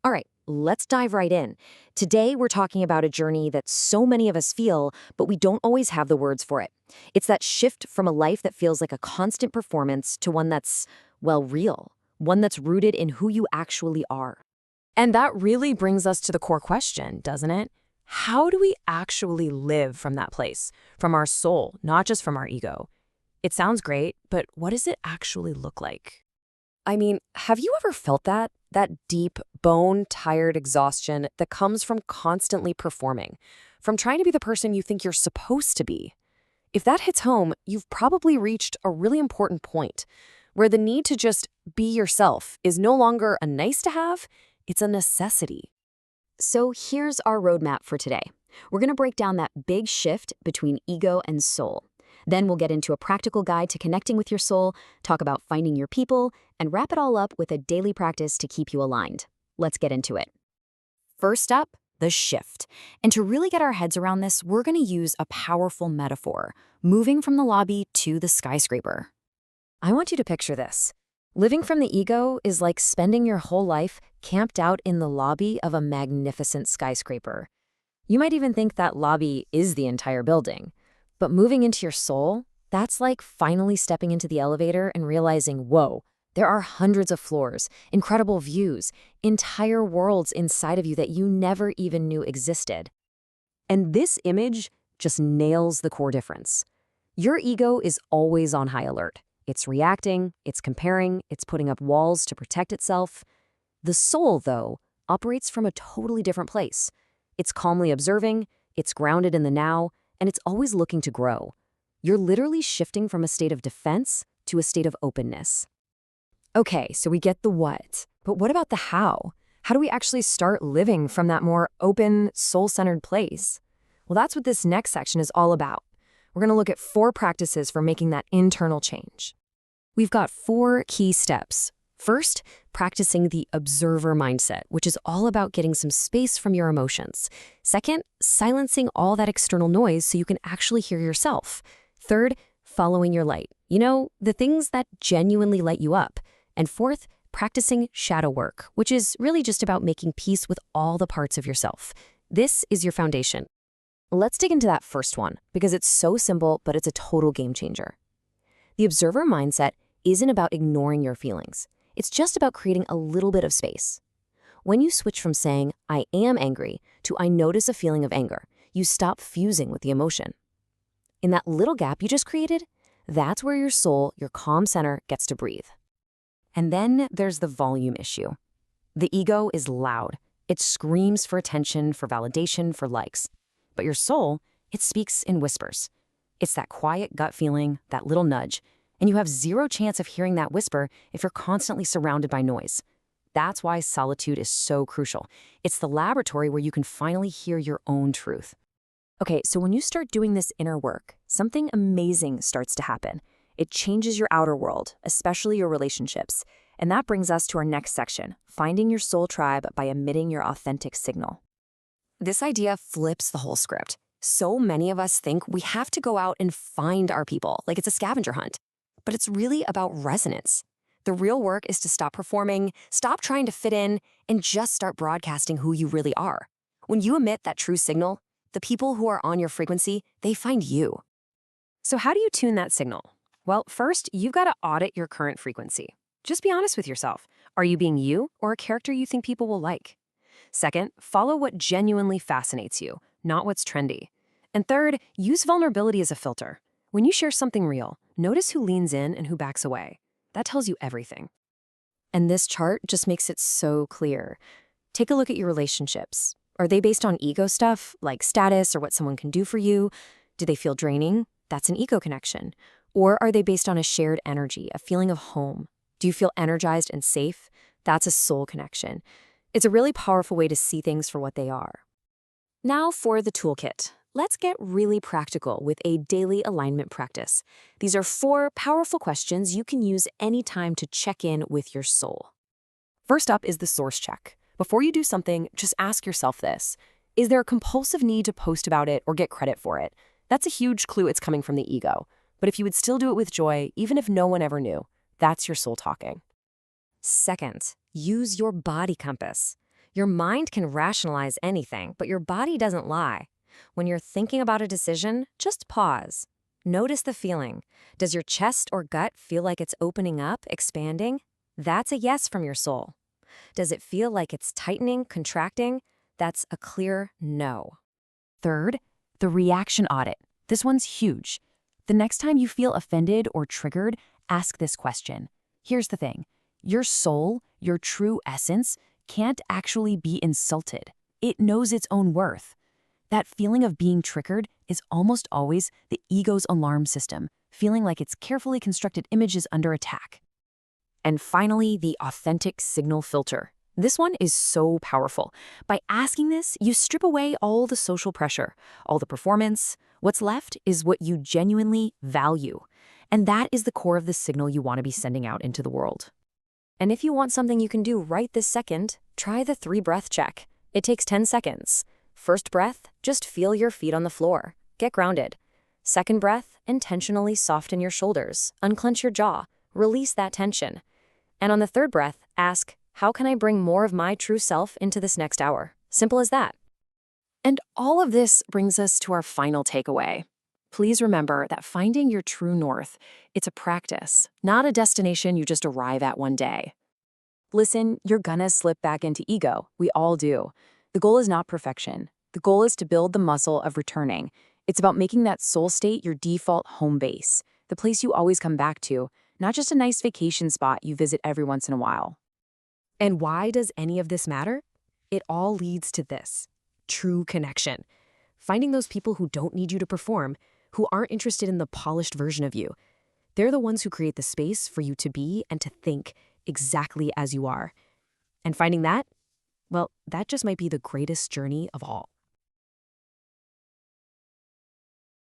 All right, let's dive right in. Today, we're talking about a journey that so many of us feel, but we don't always have the words for it. It's that shift from a life that feels like a constant performance to one that's, well, real, one that's rooted in who you actually are. And that really brings us to the core question, doesn't it? How do we actually live from that place, from our soul, not just from our ego? It sounds great, but what does it actually look like? I mean, have you ever felt that? That deep, bone-tired exhaustion that comes from constantly performing, from trying to be the person you think you're supposed to be? If that hits home, you've probably reached a really important point where the need to just be yourself is no longer a nice to have, it's a necessity. So here's our roadmap for today. We're going to break down that big shift between ego and soul. Then we'll get into a practical guide to connecting with your soul, talk about finding your people, and wrap it all up with a daily practice to keep you aligned. Let's get into it. First up, the shift. And to really get our heads around this, we're going to use a powerful metaphor, moving from the lobby to the skyscraper. I want you to picture this. Living from the ego is like spending your whole life camped out in the lobby of a magnificent skyscraper. You might even think that lobby is the entire building. But moving into your soul, that's like finally stepping into the elevator and realizing, whoa, there are hundreds of floors, incredible views, entire worlds inside of you that you never even knew existed. And this image just nails the core difference. Your ego is always on high alert. It's reacting, it's comparing, it's putting up walls to protect itself. The soul, though, operates from a totally different place. It's calmly observing, it's grounded in the now, and it's always looking to grow. You're literally shifting from a state of defense to a state of openness. Okay, so we get the what, but what about the how? How do we actually start living from that more open, soul-centered place? Well, that's what this next section is all about. We're going to look at 4 practices for making that internal change. We've got 4 key steps. First, practicing the observer mindset, which is all about getting some space from your emotions. Second, silencing all that external noise so you can actually hear yourself. Third, following your light. You know, the things that genuinely light you up. And fourth, practicing shadow work, which is really just about making peace with all the parts of yourself. This is your foundation. Let's dig into that first one, because it's so simple, but it's a total game changer. The observer mindset isn't about ignoring your feelings. It's just about creating a little bit of space. When you switch from saying, I am angry, to I notice a feeling of anger, you stop fusing with the emotion. In that little gap you just created, that's where your soul, your calm center, gets to breathe. And then there's the volume issue. The ego is loud. It screams for attention, for validation, for likes. But your soul, it speaks in whispers. It's that quiet gut feeling, that little nudge, and you have zero chance of hearing that whisper if you're constantly surrounded by noise. That's why solitude is so crucial. It's the laboratory where you can finally hear your own truth. Okay, so when you start doing this inner work, something amazing starts to happen. It changes your outer world, especially your relationships. And that brings us to our next section, finding your soul tribe by emitting your authentic signal. This idea flips the whole script. So many of us think we have to go out and find our people, like it's a scavenger hunt. But it's really about resonance. The real work is to stop performing, stop trying to fit in, and just start broadcasting who you really are. When you emit that true signal, the people who are on your frequency, they find you. So how do you tune that signal? Well, first, you've got to audit your current frequency. Just be honest with yourself. Are you being you or a character you think people will like? Second, follow what genuinely fascinates you, not what's trendy. And third, use vulnerability as a filter. When you share something real, notice who leans in and who backs away. That tells you everything. And this chart just makes it so clear. Take a look at your relationships. Are they based on ego stuff, like status or what someone can do for you? Do they feel draining? That's an ego connection. Or are they based on a shared energy, a feeling of home? Do you feel energized and safe? That's a soul connection. It's a really powerful way to see things for what they are. Now for the toolkit. Let's get really practical with a daily alignment practice. These are 4 powerful questions you can use anytime to check in with your soul. First up is the source check. Before you do something, just ask yourself this. Is there a compulsive need to post about it or get credit for it? That's a huge clue it's coming from the ego. But if you would still do it with joy, even if no one ever knew, that's your soul talking. Second, use your body compass. Your mind can rationalize anything, but your body doesn't lie. When you're thinking about a decision, just pause. Notice the feeling. Does your chest or gut feel like it's opening up, expanding? That's a yes from your soul. Does it feel like it's tightening, contracting? That's a clear no. Third, the reaction audit. This one's huge. The next time you feel offended or triggered, ask this question. Here's the thing. Your soul, your true essence, can't actually be insulted. It knows its own worth. That feeling of being triggered is almost always the ego's alarm system, feeling like its carefully constructed image is under attack. And finally, the authentic signal filter. This one is so powerful. By asking this, you strip away all the social pressure, all the performance. What's left is what you genuinely value. And that is the core of the signal you want to be sending out into the world. And if you want something you can do right this second, try the 3-breath check. It takes 10 seconds. First breath, just feel your feet on the floor. Get grounded. Second breath, intentionally soften your shoulders. Unclench your jaw. Release that tension. And on the third breath, ask, how can I bring more of my true self into this next hour? Simple as that. And all of this brings us to our final takeaway. Please remember that finding your true north, it's a practice, not a destination you just arrive at one day. Listen, you're gonna slip back into ego. We all do. The goal is not perfection. The goal is to build the muscle of returning. It's about making that soul state your default home base, the place you always come back to, not just a nice vacation spot you visit every once in a while. And why does any of this matter? It all leads to this: true connection. Finding those people who don't need you to perform, who aren't interested in the polished version of you. They're the ones who create the space for you to be and to think exactly as you are. And finding that, well, that just might be the greatest journey of all.